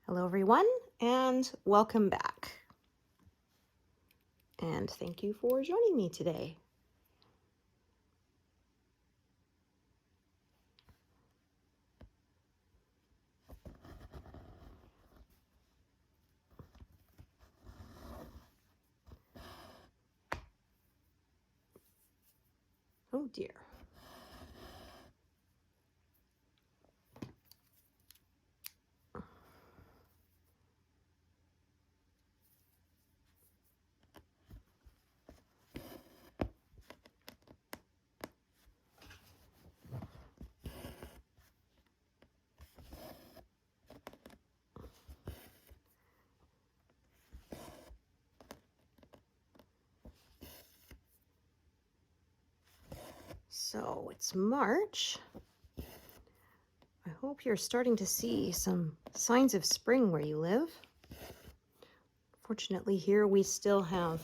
Hello everyone, and welcome back. And thank you for joining me today. Oh dear. So it's March. I hope you're starting to see some signs of spring where you live. Fortunately, here we still have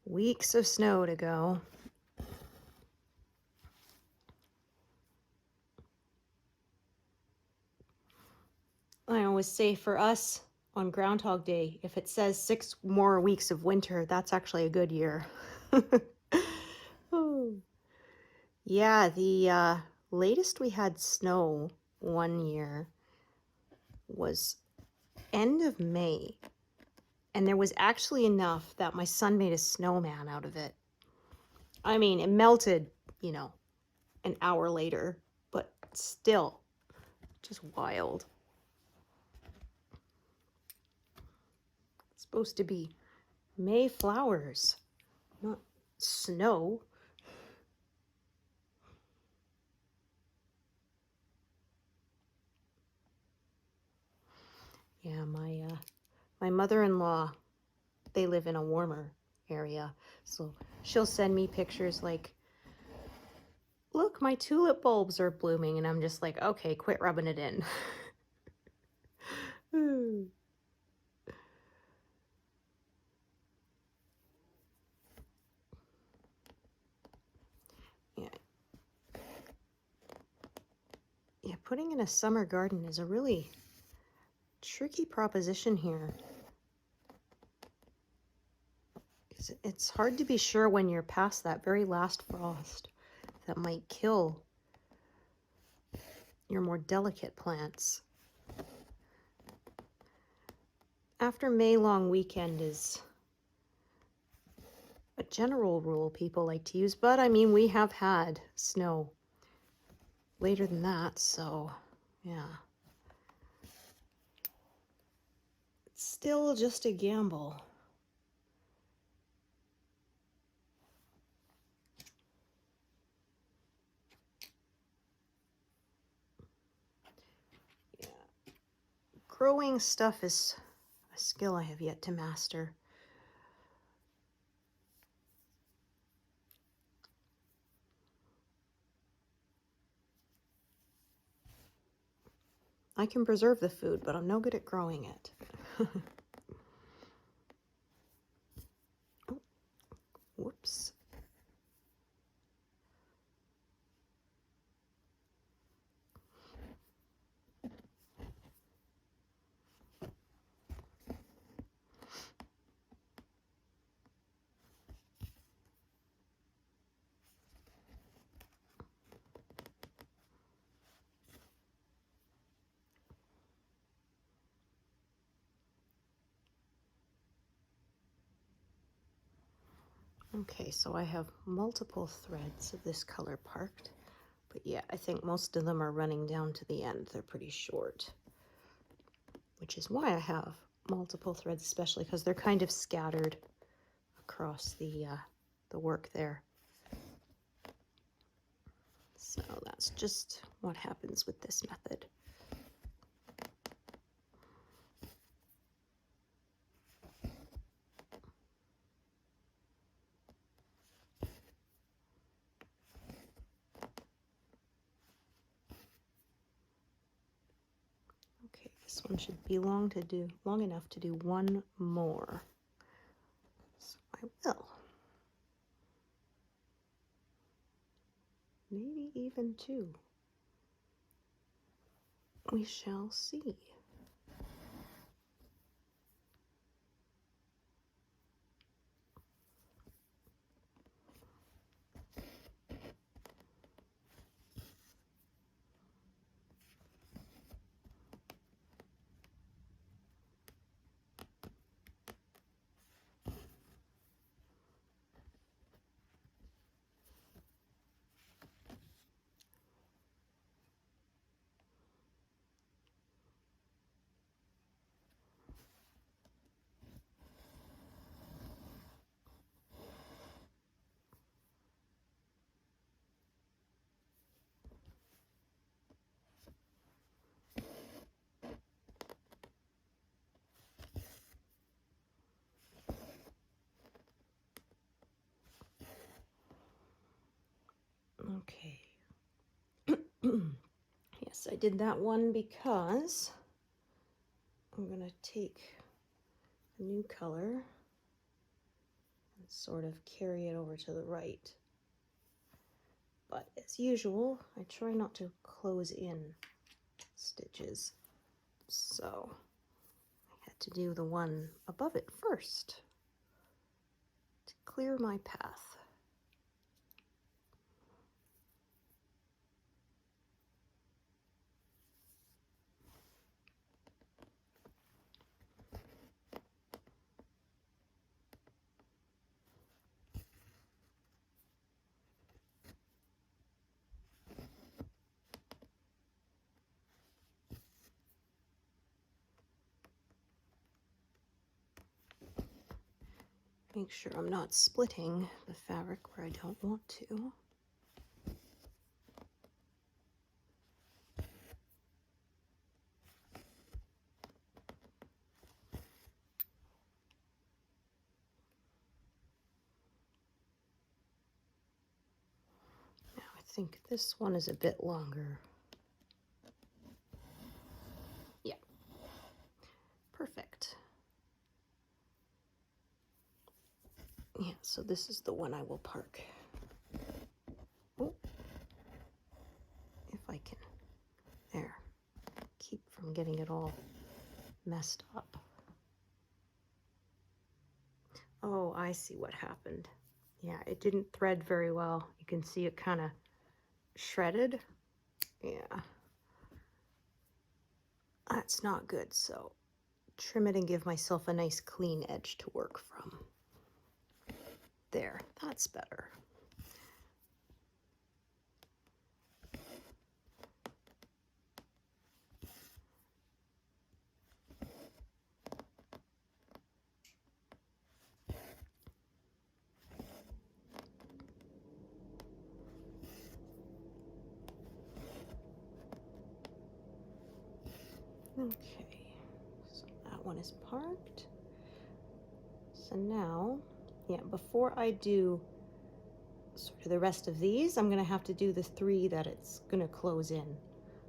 weeks of snow to go. I always say for us on Groundhog Day, if it says 6 more weeks of winter, that's actually a good year. Oh. Yeah, the latest we had snow one year was end of May. And there was actually enough that my son made a snowman out of it. I mean, it melted, an hour later, but still, just wild. It's supposed to be May flowers, not snow. Yeah, my mother-in-law, they live in a warmer area, so she'll send me pictures like, look, my tulip bulbs are blooming, and I'm just like, okay, quit rubbing it in. Yeah, putting in a summer garden is a really tricky proposition here. It's hard to be sure when you're past that very last frost that might kill your more delicate plants. After May long weekend is a general rule people like to use, but I mean, we have had snow later than that, so yeah. It's still just a gamble. Yeah. Growing stuff is a skill I have yet to master. I can preserve the food, but I'm no good at growing it. Oh, whoops. Okay, so I have multiple threads of this color parked, but yeah, I think most of them are running down to the end. They're pretty short, which is why I have multiple threads, especially because they're kind of scattered across the work there. So that's just what happens with this method. Okay, this one should be long enough to do one more. So I will. Maybe even two. We shall see. did that one because I'm going to take a new color and sort of carry it over to the right. But as usual, I try not to close in stitches. So I had to do the one above it first to clear my path. Make sure I'm not splitting the fabric where I don't want to. Now I think this one is a bit longer. Yeah, perfect. Yeah, so this is the one I will park. Oh, if I can, there, keep from getting it all messed up. Oh, I see what happened. Yeah, it didn't thread very well. You can see it kind of shredded. Yeah, that's not good. So trim it and give myself a nice clean edge to work from. There, that's better. Okay, so that one is parked. So now, yeah, before I do sort of the rest of these, I'm gonna have to do the 3 that it's gonna close in.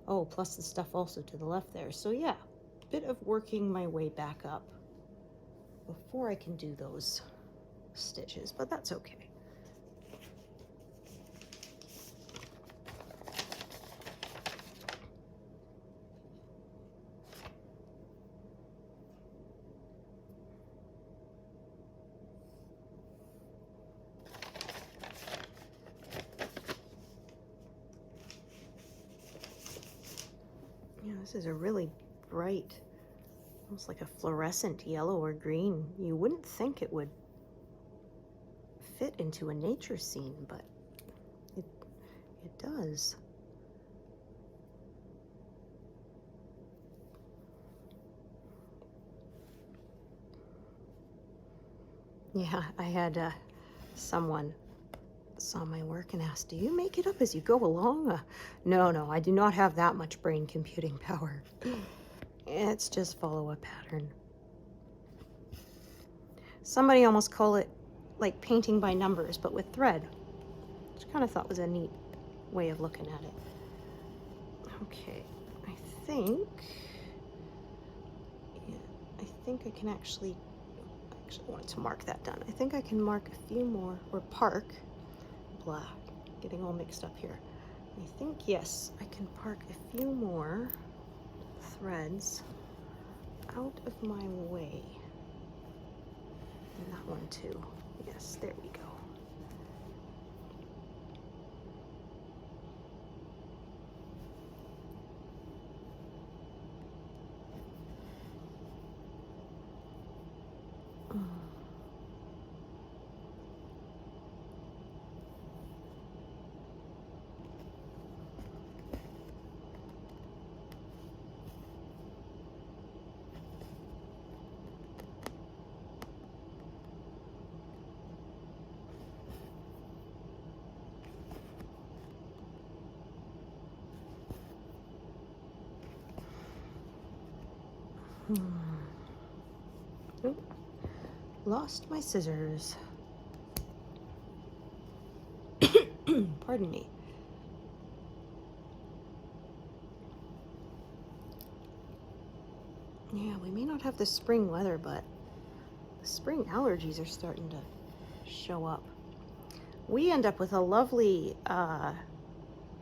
Oh, plus the stuff also to the left there. So yeah, a bit of working my way back up before I can do those stitches, but that's okay. Yeah, this is a really bright, almost like a fluorescent yellow or green. You wouldn't think it would fit into a nature scene, but it does. Yeah, I had someone saw my work and asked, "Do you make it up as you go along?" No, I do not have that much brain computing power. It's just follow a pattern. Somebody almost call it like painting by numbers, but with thread, which I kind of thought was a neat way of looking at it. Okay, I think I can actually wanted to mark that done. I think I can mark a few more, or park, blah, getting all mixed up here. I think, yes, I can park a few more threads out of my way. And that one too. Yes, there we go. Oh, lost my scissors. Pardon me. Yeah, we may not have the spring weather, but the spring allergies are starting to show up. We end up with a lovely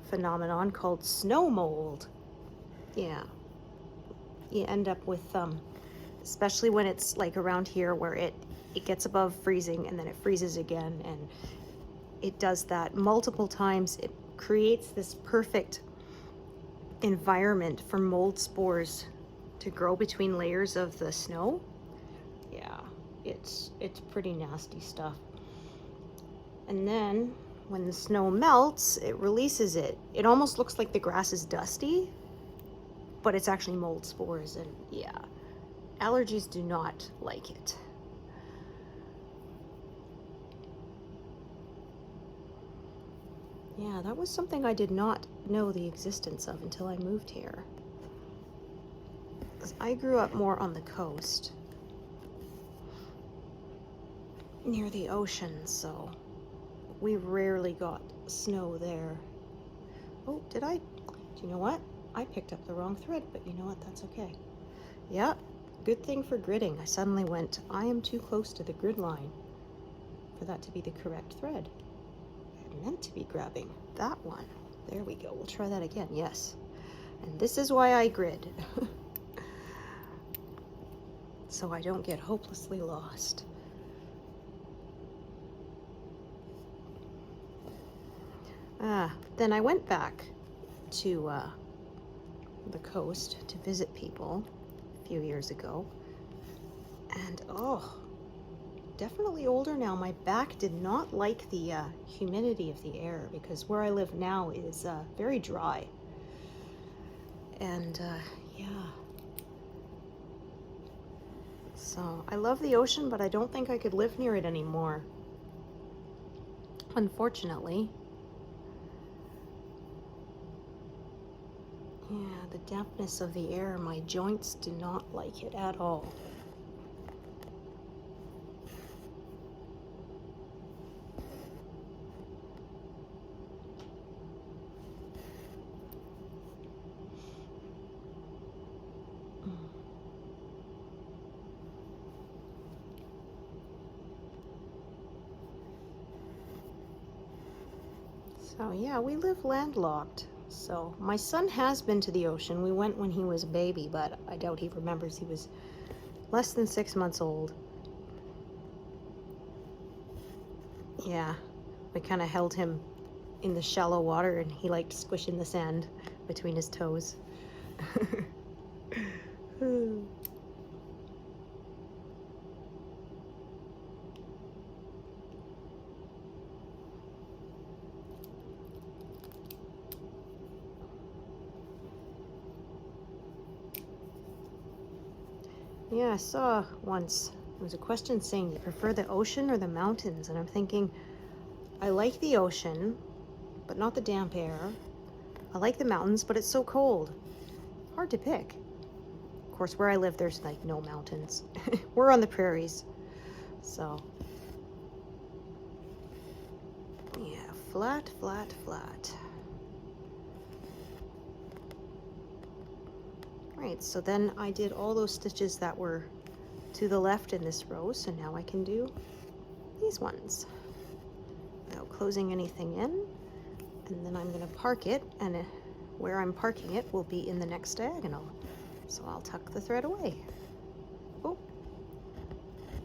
phenomenon called snow mold. Yeah, you end up with especially when it's like around here where it gets above freezing and then it freezes again, and it does that multiple times. It creates this perfect environment for mold spores to grow between layers of the snow. Yeah, it's pretty nasty stuff. And then when the snow melts, it releases it. It almost looks like the grass is dusty, but it's actually mold spores, and yeah, allergies do not like it. Yeah, that was something I did not know the existence of until I moved here. 'Cause I grew up more on the coast, near the ocean, so we rarely got snow there. Oh, did I? Do you know what? I picked up the wrong thread, but you know what? That's okay. Yeah, good thing for gridding. I suddenly went, I am too close to the grid line for that to be the correct thread. I meant to be grabbing that one. There we go. We'll try that again. Yes. And this is why I grid. So I don't get hopelessly lost. Then I went back to the coast to visit people a few years ago. And definitely older now. My back did not like the humidity of the air, because where I live now is very dry. And yeah. So I love the ocean, but I don't think I could live near it anymore, unfortunately. Yeah, the dampness of the air, my joints do not like it at all. So yeah, we live landlocked. So my son has been to the ocean. We went when he was a baby, but I doubt he remembers. He was less than 6 months old. Yeah, we kind of held him in the shallow water, and he liked squishing the sand between his toes. Yeah, I saw once, there was a question saying, do you prefer the ocean or the mountains? And I'm thinking, I like the ocean, but not the damp air. I like the mountains, but it's so cold. Hard to pick. Of course, where I live, there's like no mountains. We're on the prairies. So, yeah, flat, flat, flat. Right, so then I did all those stitches that were to the left in this row, so now I can do these ones without closing anything in. And then I'm going to park it, and where I'm parking it will be in the next diagonal. So I'll tuck the thread away. Oh,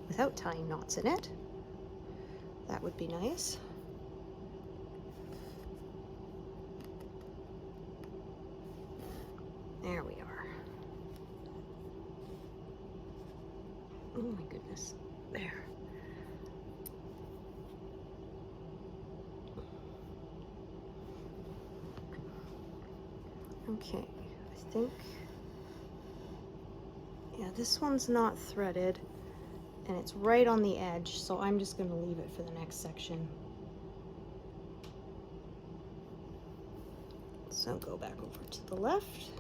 without tying knots in it. That would be nice. There we are. Oh my goodness. There. Okay, I think, yeah, this one's not threaded, and it's right on the edge, so I'm just going to leave it for the next section. So go back over to the left,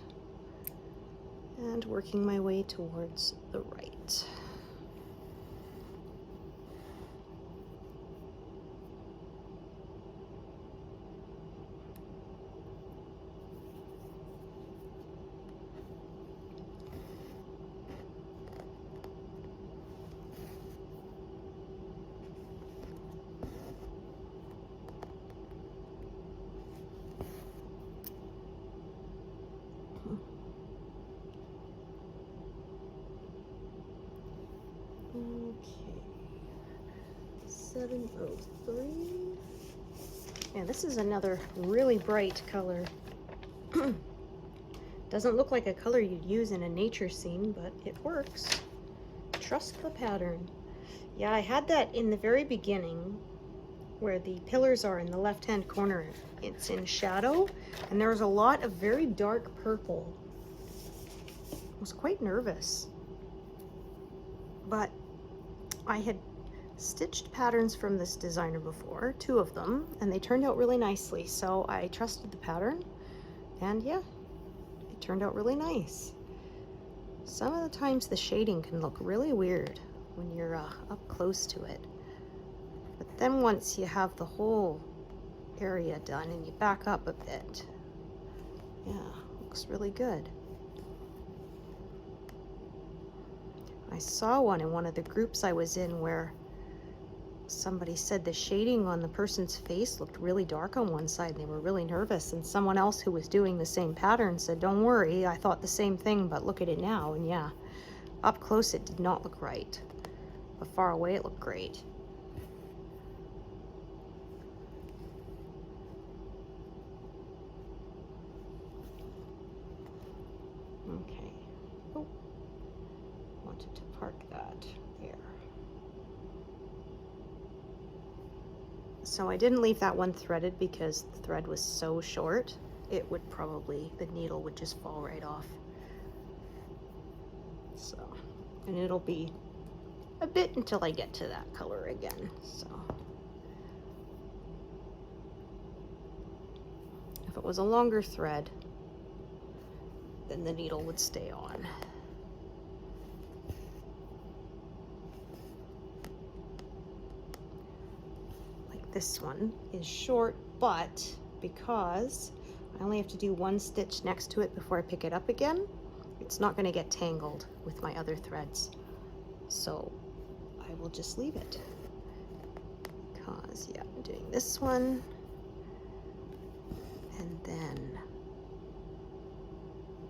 and working my way towards the right. Okay. 703. Yeah, this is another really bright color. Doesn't look like a color you'd use in a nature scene, but it works. Trust the pattern. Yeah, I had that in the very beginning where the pillars are in the left-hand corner. It's in shadow, and there was a lot of very dark purple. I was quite nervous. But I had stitched patterns from this designer before, 2 of them, and they turned out really nicely. So I trusted the pattern, and yeah, it turned out really nice. Some of the times the shading can look really weird when you're up close to it. But then once you have the whole area done and you back up a bit, yeah, looks really good. I saw one in one of the groups I was in where somebody said the shading on the person's face looked really dark on one side and they were really nervous, and someone else who was doing the same pattern said, don't worry, I thought the same thing, but look at it now. And yeah, up close it did not look right, but far away it looked great. Okay. Oh, wanted to park that there. So I didn't leave that one threaded because the thread was so short, it would probably, the needle would just fall right off. So, and it'll be a bit until I get to that color again, so. If it was a longer thread, then the needle would stay on. This one is short, but because I only have to do 1 stitch next to it before I pick it up again, it's not going to get tangled with my other threads. So I will just leave it. Because, yeah, I'm doing this one, and then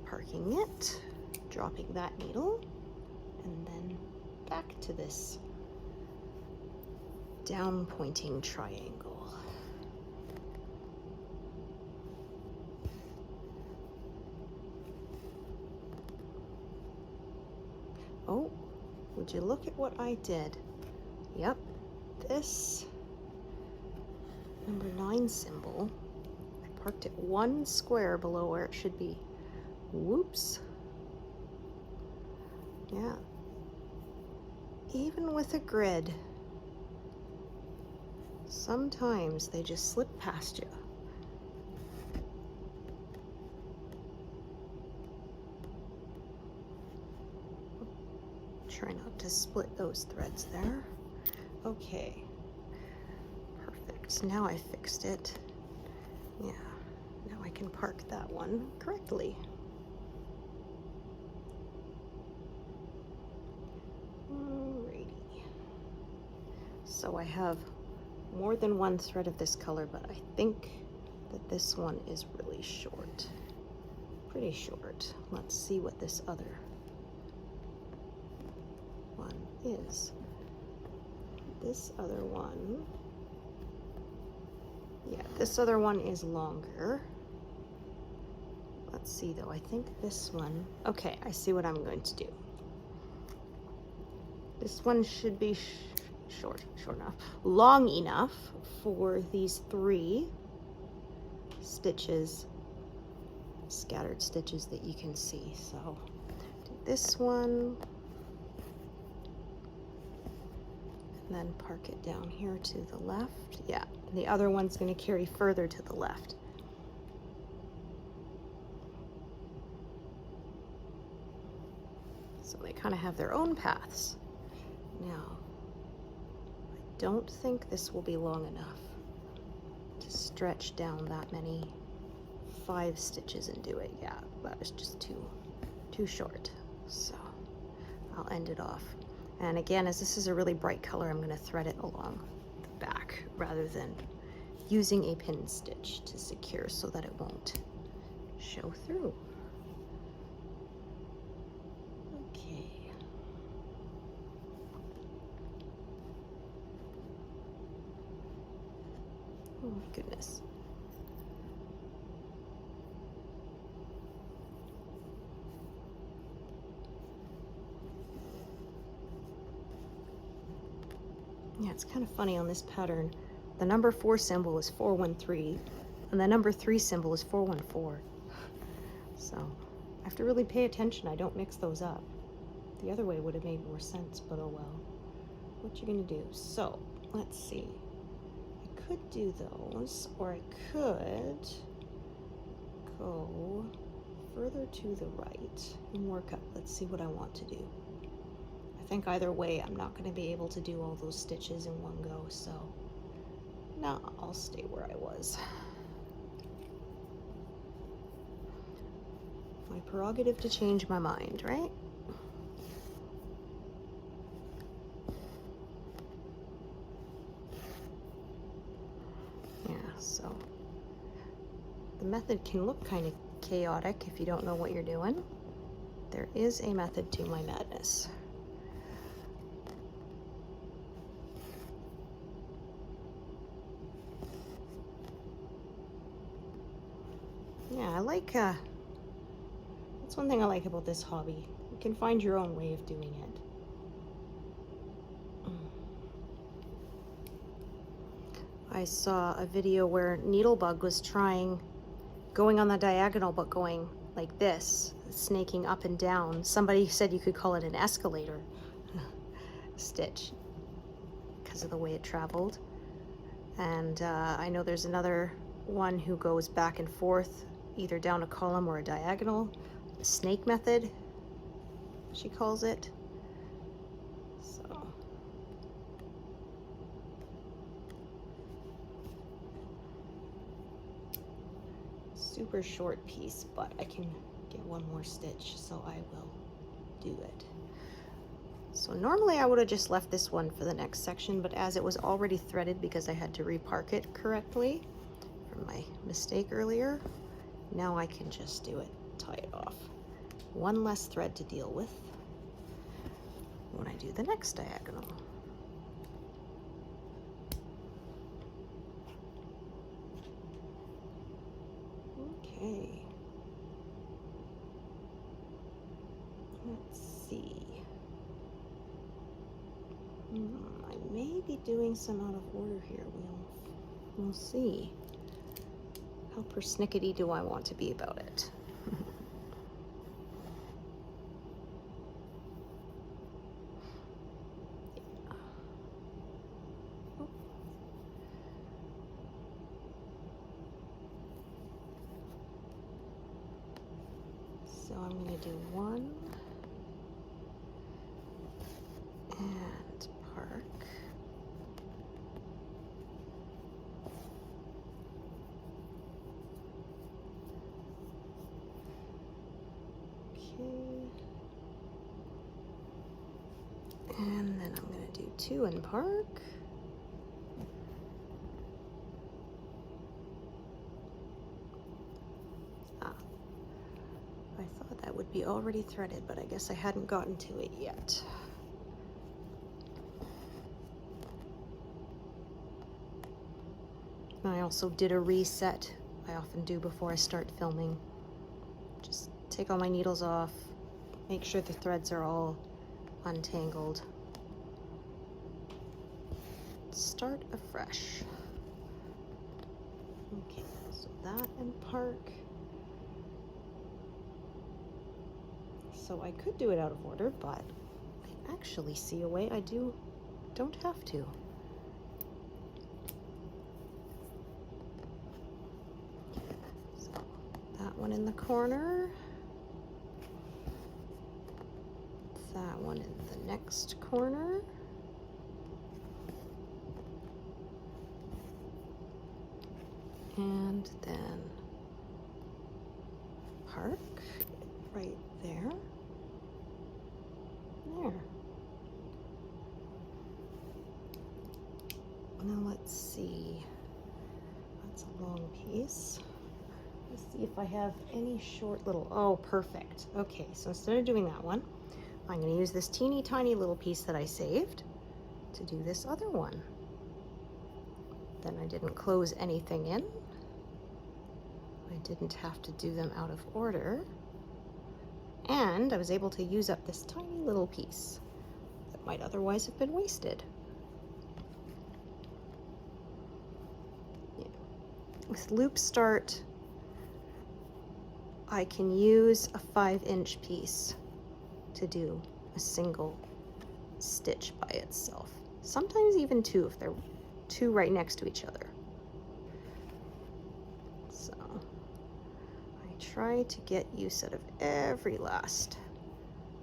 parking it, dropping that needle, and then back to this down pointing triangle. Oh, would you look at what I did? Yep, this number 9 symbol, I parked it 1 square below where it should be. Whoops. Yeah. Even with a grid, sometimes they just slip past you. Try not to split those threads there. Okay, perfect. Now I fixed it. Yeah, now I can park that one correctly. Alrighty. So I have more than 1 thread of this color, but I think that this one is really short. Pretty short. Let's see what this other one is. This other one, yeah, this other one is longer. Let's see though, I think this one, okay, I see what I'm going to do. This one should be short enough, long enough for these 3 stitches, scattered stitches that you can see. So do this one, and then park it down here to the left. Yeah, the other one's going to carry further to the left. So they kind of have their own paths. Now, I don't think this will be long enough to stretch down that many 5 stitches and do it. Yeah, that was just too short. So I'll end it off. And again, as this is a really bright color, I'm going to thread it along the back rather than using a pin stitch to secure so that it won't show through. Okay. my goodness. Yeah, it's kind of funny on this pattern. The number 4 symbol is 413, and the number 3 symbol is 414. So I have to really pay attention. I don't mix those up. The other way would have made more sense, but oh well. What you gonna do? So let's see. I could do those, or I could go further to the right and work up. Let's see what I want to do. I think either way, I'm not going to be able to do all those stitches in one go, so no, I'll stay where I was. My prerogative to change my mind, right? Yeah, so the method can look kind of chaotic if you don't know what you're doing. There is a method to my madness. Yeah, I like, that's one thing I like about this hobby. You can find your own way of doing it. I saw a video where Needlebug was trying going on the diagonal, but going like this, snaking up and down. Somebody said you could call it an escalator stitch because of the way it traveled. And I know there's another one who goes back and forth, either down a column or a diagonal. The snake method, she calls it. So super short piece, but I can get one more stitch, so I will do it. So normally I would have just left this one for the next section, but as it was already threaded because I had to repark it correctly from my mistake earlier, now I can just do it, tie it off. One less thread to deal with when I do the next diagonal. Okay. Let's see. I may be doing some out of order here. We'll see. How persnickety do I want to be about it? So I'm going to do one and park. Okay. And then I'm going to do 2 and park. I thought that would be already threaded, but I guess I hadn't gotten to it yet. I also did a reset. I often do before I start filming. Just take all my needles off, make sure the threads are all untangled. Start afresh. Okay, so that and park. So I could do it out of order, but I actually see a way I don't have to. So that one in the corner. That one in the next corner. And then park right there. There. Now let's see. That's a long piece. Let's see if I have any short little, oh, perfect. Okay, so instead of doing that one, I'm going to use this teeny tiny little piece that I saved to do this other one. Then I didn't close anything in. I didn't have to do them out of order. And I was able to use up this tiny little piece that might otherwise have been wasted. Yeah. With loop start, I can use a 5-inch piece to do a single stitch by itself. Sometimes even two if they're two right next to each other. So I try to get use out of every last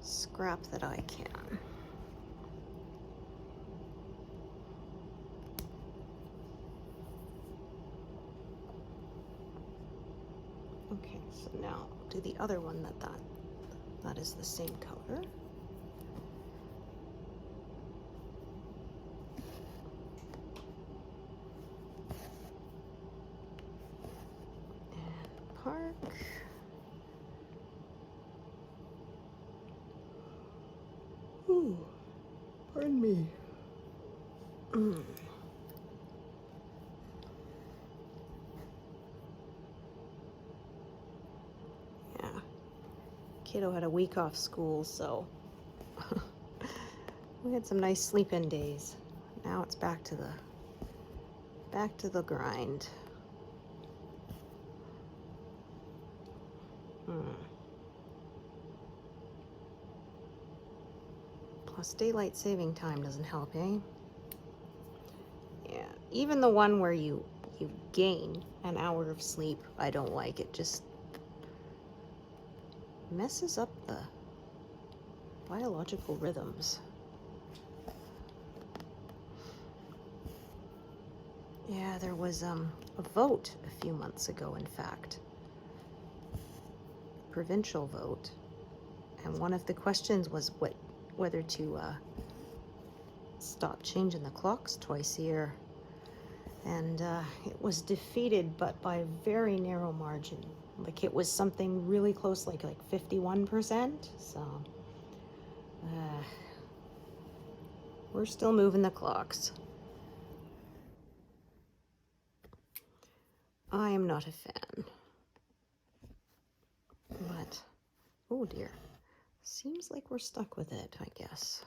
scrap that I can. Okay, so now I'll do the other one that is the same color. And park. Ooh, pardon me. Yeah, kiddo had a week off school, so we had some nice sleep-in days. Now it's back to the grind. Plus daylight saving time doesn't help, eh? Yeah, even the one where you gain an hour of sleep, I don't like. It just messes up the biological rhythms. Yeah, there was a vote a few months ago, in fact. Provincial vote. And one of the questions was whether to stop changing the clocks twice a year. And it was defeated, but by a very narrow margin. Like it was something really close, like 51%. So we're still moving the clocks. I am not a fan. But, oh dear. Seems like we're stuck with it, I guess.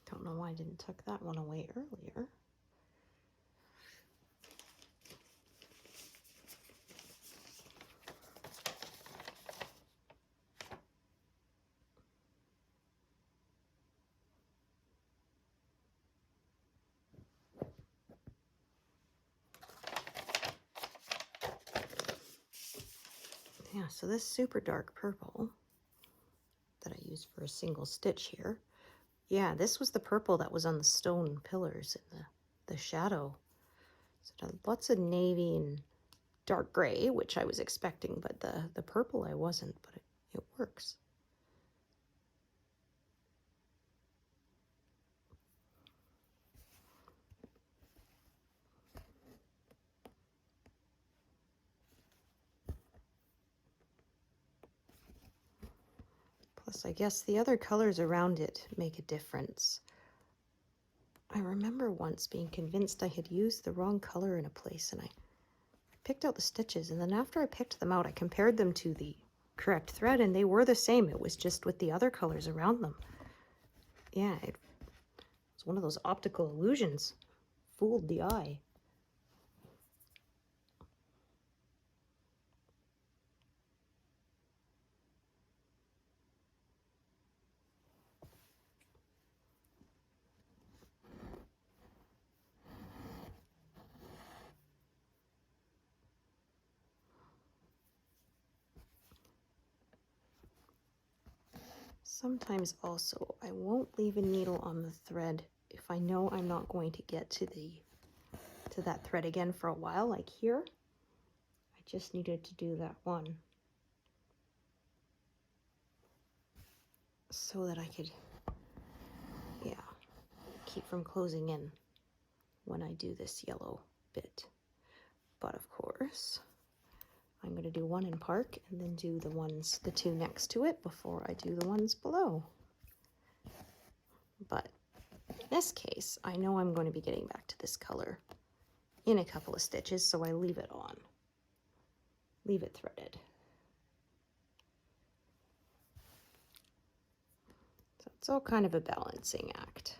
Don't know why I didn't tuck that one away earlier. Yeah, so this super dark purple that I used for a single stitch here, yeah, this was the purple that was on the stone pillars in the shadow. So lots of navy and dark gray, which I was expecting, but the purple I wasn't, but it works. Plus, I guess the other colors around it make a difference. I remember once being convinced I had used the wrong color in a place, and I picked out the stitches, and then after I picked them out, I compared them to the correct thread, and they were the same. It was just with the other colors around them. Yeah, it's one of those optical illusions. Fooled the eye. Sometimes also I won't leave a needle on the thread if I know I'm not going to get to that thread again for a while, like here. I just needed to do that one so that I could, yeah, keep from closing in when I do this yellow bit. But of course, I'm going to do one in park and then do the two next to it before I do the ones below. But in this case, I know I'm going to be getting back to this color in a couple of stitches, so I leave it on. Leave it threaded. So it's all kind of a balancing act.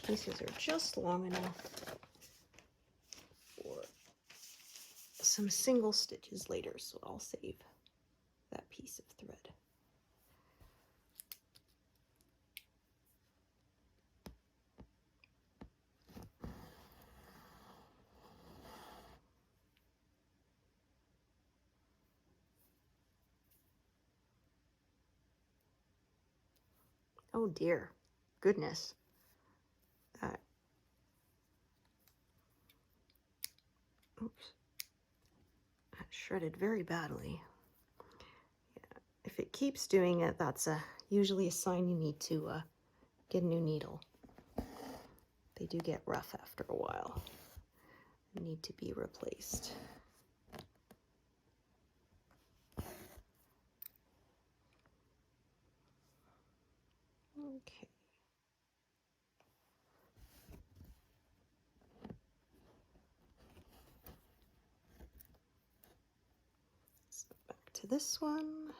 Pieces are just long enough for some single stitches later, so I'll save that piece of thread. Oh dear, goodness. Oops. That shredded very badly. Yeah. If it keeps doing it, that's usually a sign you need to get a new needle. They do get rough after a while. They need to be replaced. Okay. So back to this one.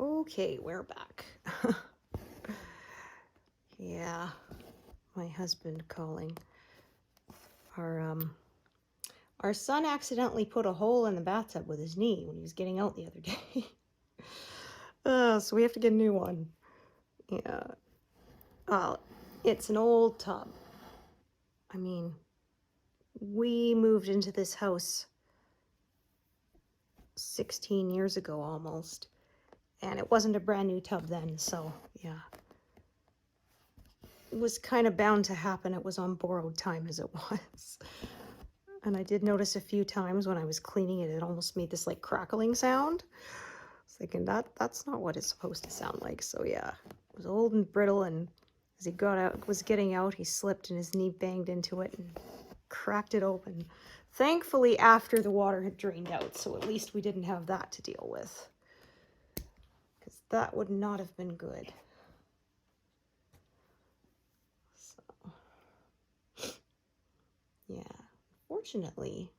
Okay, we're back. Yeah, my husband calling. Our son accidentally put a hole in the bathtub with his knee when he was getting out the other day. So we have to get a new one. Yeah. Well, it's an old tub. I mean, we moved into this house 16 years ago almost, and it wasn't a brand new tub then, so yeah. It was kind of bound to happen. It was on borrowed time as it was. And I did notice a few times when I was cleaning it, it almost made this like crackling sound. I was thinking that's not what it's supposed to sound like. So yeah, it was old and brittle, and as he was getting out, he slipped and his knee banged into it and cracked it open. Thankfully, after the water had drained out, so at least we didn't have that to deal with, because that would not have been good. So yeah, fortunately,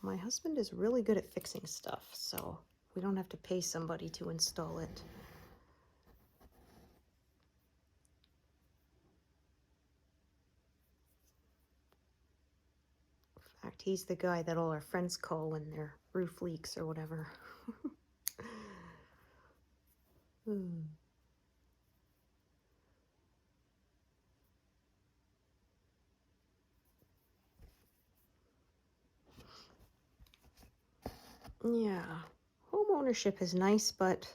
my husband is really good at fixing stuff, so we don't have to pay somebody to install it. In fact, he's the guy that all our friends call when their roof leaks or whatever. Yeah, home ownership is nice, but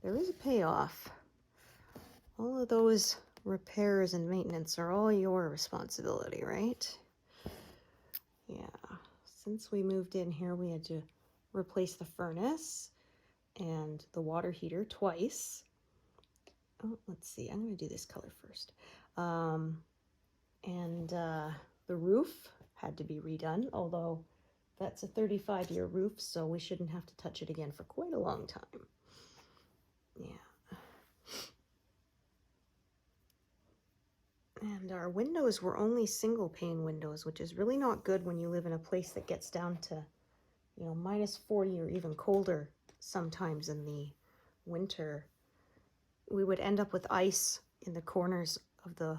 there is a payoff. All of those repairs and maintenance are all your responsibility, right? Yeah, since we moved in here, we had to replace the furnace and the water heater twice. Oh, let's see, I'm going to do this color first. The roof had to be redone, although that's a 35-year roof, so we shouldn't have to touch it again for quite a long time. Yeah. And our windows were only single pane windows, which is really not good when you live in a place that gets down to, you know, -40 or even colder sometimes in the winter. We would end up with ice in the corners of the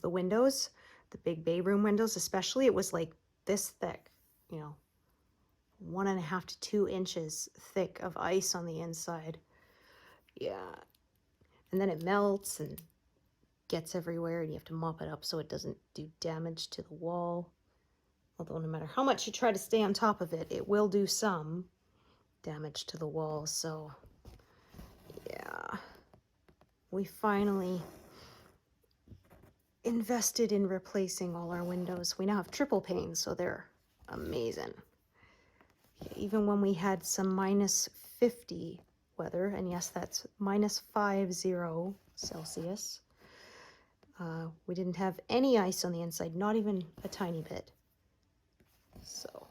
windows, the big bay room windows especially. It was like this thick, you know, 1.5 to 2 inches thick of ice on the inside. Yeah. And then it melts and gets everywhere, and you have to mop it up so it doesn't do damage to the wall. Although no matter how much you try to stay on top of it, it will do some damage to the wall. So yeah, we finally invested in replacing all our windows. We now have triple panes, so they're amazing. Even when we had some -50 weather, and yes, that's -50 Celsius, we didn't have any ice on the inside, not even a tiny bit. So,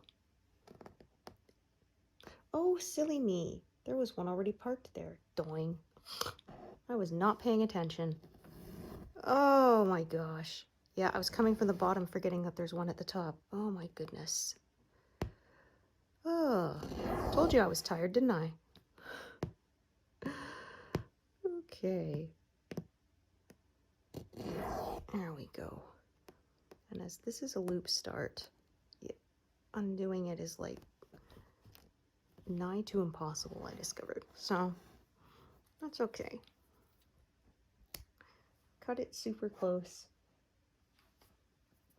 oh, silly me. There was one already parked there. Doing. I was not paying attention. Oh my gosh. Yeah, I was coming from the bottom, forgetting that there's one at the top. Oh my goodness. Oh, told you I was tired, didn't I? Okay. There we go. And as this is a loop start, undoing it is like nigh to impossible, I discovered. So that's okay. Cut it super close.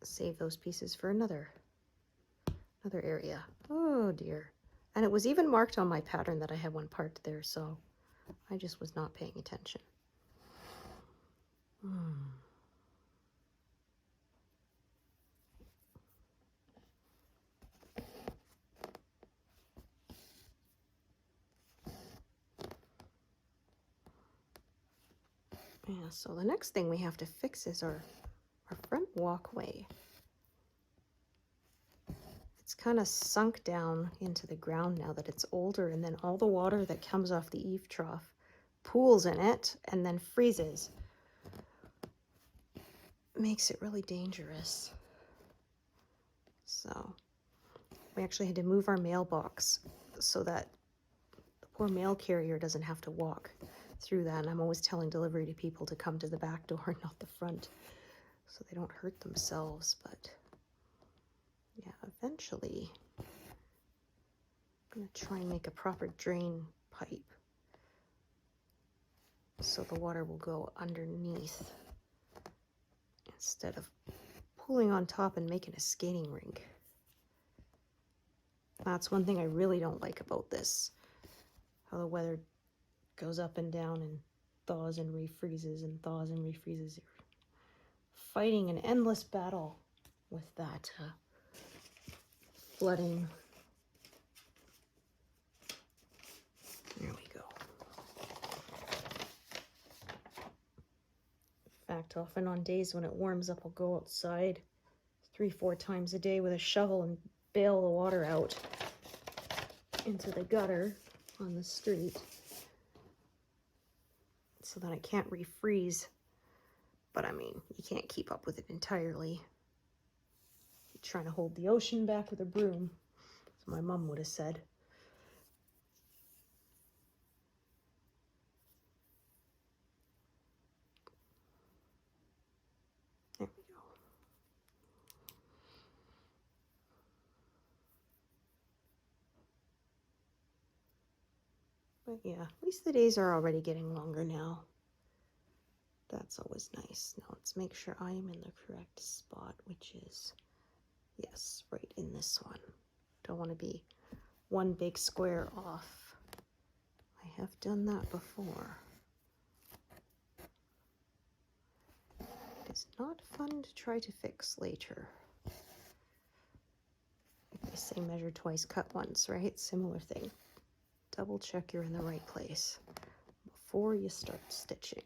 Save those pieces for another area. Oh dear. And it was even marked on my pattern that I had one parked there, so I just was not paying attention. Yeah, so the next thing we have to fix is our front walkway. It's kind of sunk down into the ground now that it's older, and then all the water that comes off the eave trough pools in it and then freezes. Makes it really dangerous. So we actually had to move our mailbox so that the poor mail carrier doesn't have to walk through that. And I'm always telling delivery to people to come to the back door, not the front, so they don't hurt themselves. But yeah, eventually I'm gonna try and make a proper drain pipe. so the water will go underneath instead of pulling on top and making a skating rink. That's one thing I really don't like about this, how the weather goes up and down and thaws and refreezes and thaws and refreezes. You're fighting an endless battle with that flooding. There we go. In fact, often on days when it warms up, I'll go outside 3-4 times a day with a shovel and bail the water out into the gutter on the street so that it can't refreeze. But I mean, you can't keep up with it entirely. You're trying to hold the ocean back with a broom, as my mom would have said. There we go. But yeah, at least the days are already getting longer now. That's always nice. Now let's make sure I am in the correct spot, which is, yes, right in this one. Don't want to be one big square off. I have done that before. It is not fun to try to fix later. Like they say, measure twice, cut once, right? Similar thing. Double check you're in the right place before you start stitching.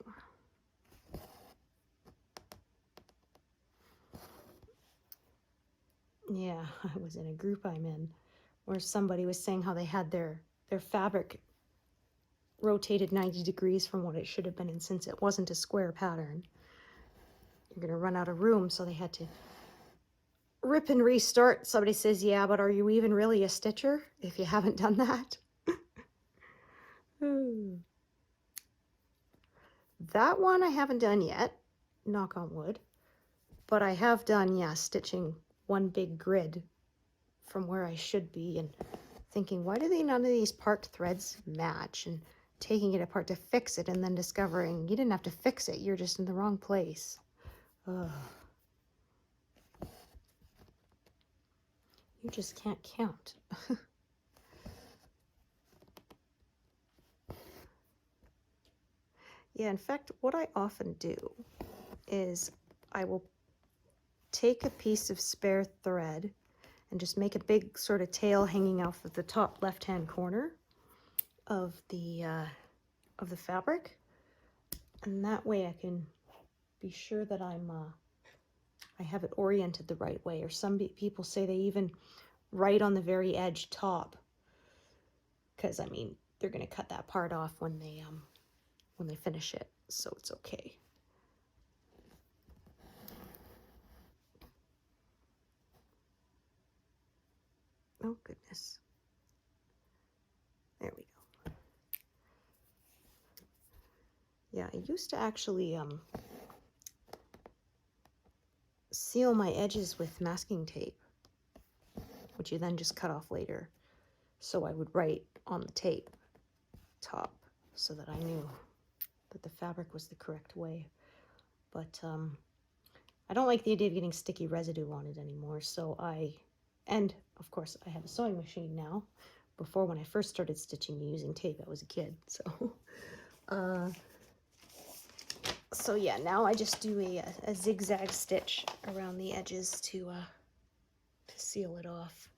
Yeah, I was in a group I'm in where somebody was saying how they had their fabric rotated 90 degrees from what it should have been, and since it wasn't a square pattern, you're going to run out of room, so they had to rip and restart. Somebody says, yeah, but are you even really a stitcher if you haven't done that? That one I haven't done yet, knock on wood, but I have done, yeah, stitching one big grid from where I should be and thinking, why do none of these part threads match, and taking it apart to fix it and then discovering you didn't have to fix it, you're just in the wrong place. Ugh. You just can't count. Yeah, in fact, what I often do is I will take a piece of spare thread and just make a big sort of tail hanging off of the top left-hand corner of the fabric, and that way I can be sure that I have it oriented the right way. Or some people say they even write on the very edge top, because I mean they're going to cut that part off when they finish it, so it's okay. Oh goodness. There we go. Yeah, I used to actually seal my edges with masking tape, which you then just cut off later. So I would write on the tape top so that I knew that the fabric was the correct way. But I don't like the idea of getting sticky residue on it anymore, so and of course I have a sewing machine now. Before, when I first started stitching using tape, I was a kid, so so yeah, now I just do a zigzag stitch around the edges to seal it off.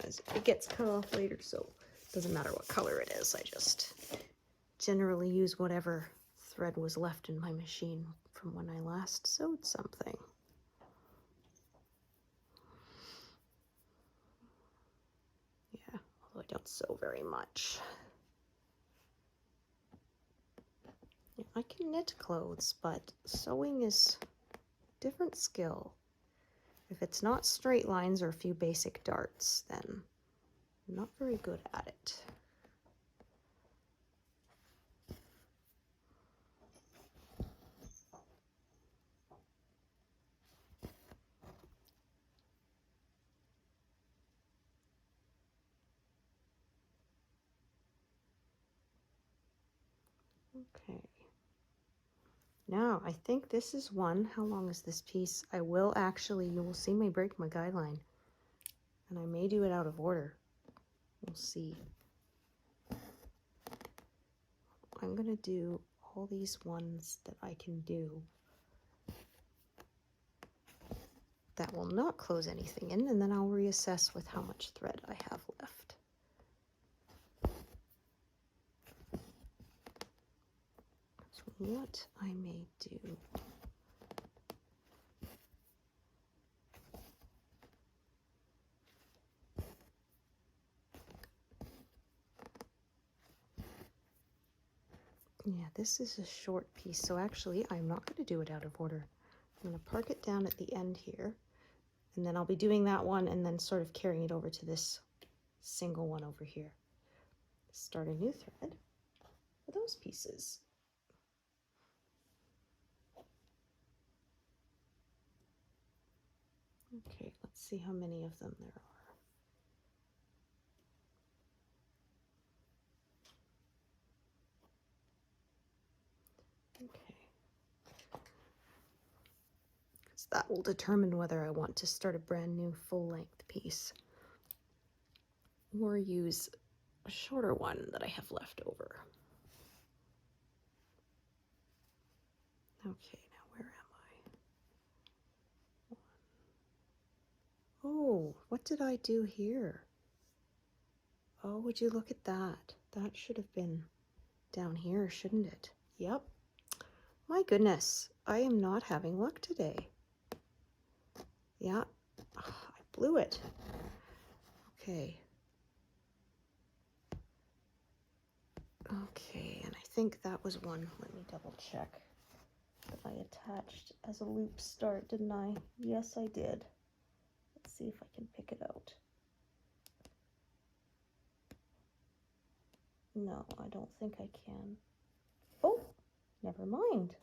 As it gets cut off later, so it doesn't matter what color it is. I just generally use whatever thread was left in my machine from when I last sewed something. Yeah, although I don't sew very much. Yeah, I can knit clothes, but sewing is a different skill. If it's not straight lines or a few basic darts, then I'm not very good at it. Okay. Now, I think this is one. How long is this piece? I will actually, you will see me break my guideline. And I may do it out of order. We'll see. I'm going to do all these ones that I can do that will not close anything in, and then I'll reassess with how much thread I have left. So what I may do, yeah, this is a short piece, so actually I'm not going to do it out of order. I'm going to park it down at the end here, and then I'll be doing that one and then sort of carrying it over to this single one over here. Start a new thread for those pieces. Okay, let's see how many of them there are. Okay. Because that will determine whether I want to start a brand new full-length piece or use a shorter one that I have left over. Okay, now where am I? Oh, what did I do here? Oh, would you look at that? That should have been down here, shouldn't it? Yep. My goodness, I am not having luck today. Yeah, I blew it. Okay. Okay, and I think that was one. Let me double check that I attached as a loop start, didn't I? Yes, I did. Let's see if I can pick it out. No, I don't think I can. Oh, never mind.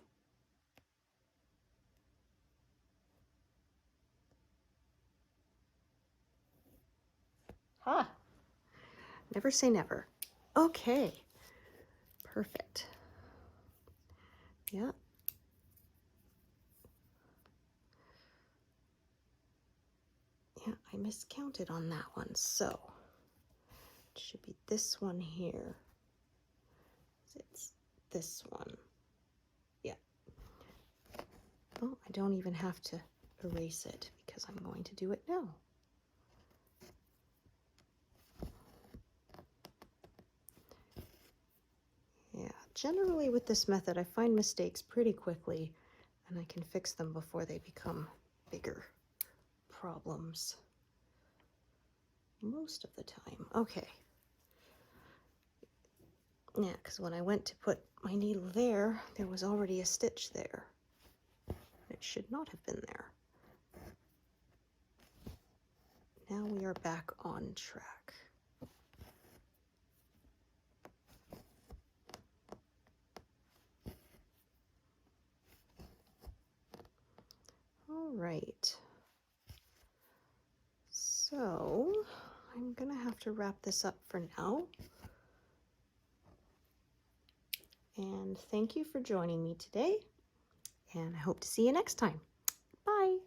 Ha! Never say never. Okay. Perfect. Yeah. Yeah, I miscounted on that one, so it should be this one here. It's this one. Yeah. Oh, I don't even have to erase it because I'm going to do it now. Yeah, generally with this method, I find mistakes pretty quickly and I can fix them before they become bigger problems. Most of the time. Okay. Yeah, because when I went to put my needle there, there was already a stitch there. It should not have been there. Now we are back on track. All right. So I'm gonna have to wrap this up for now. And thank you for joining me today. And I hope to see you next time. Bye.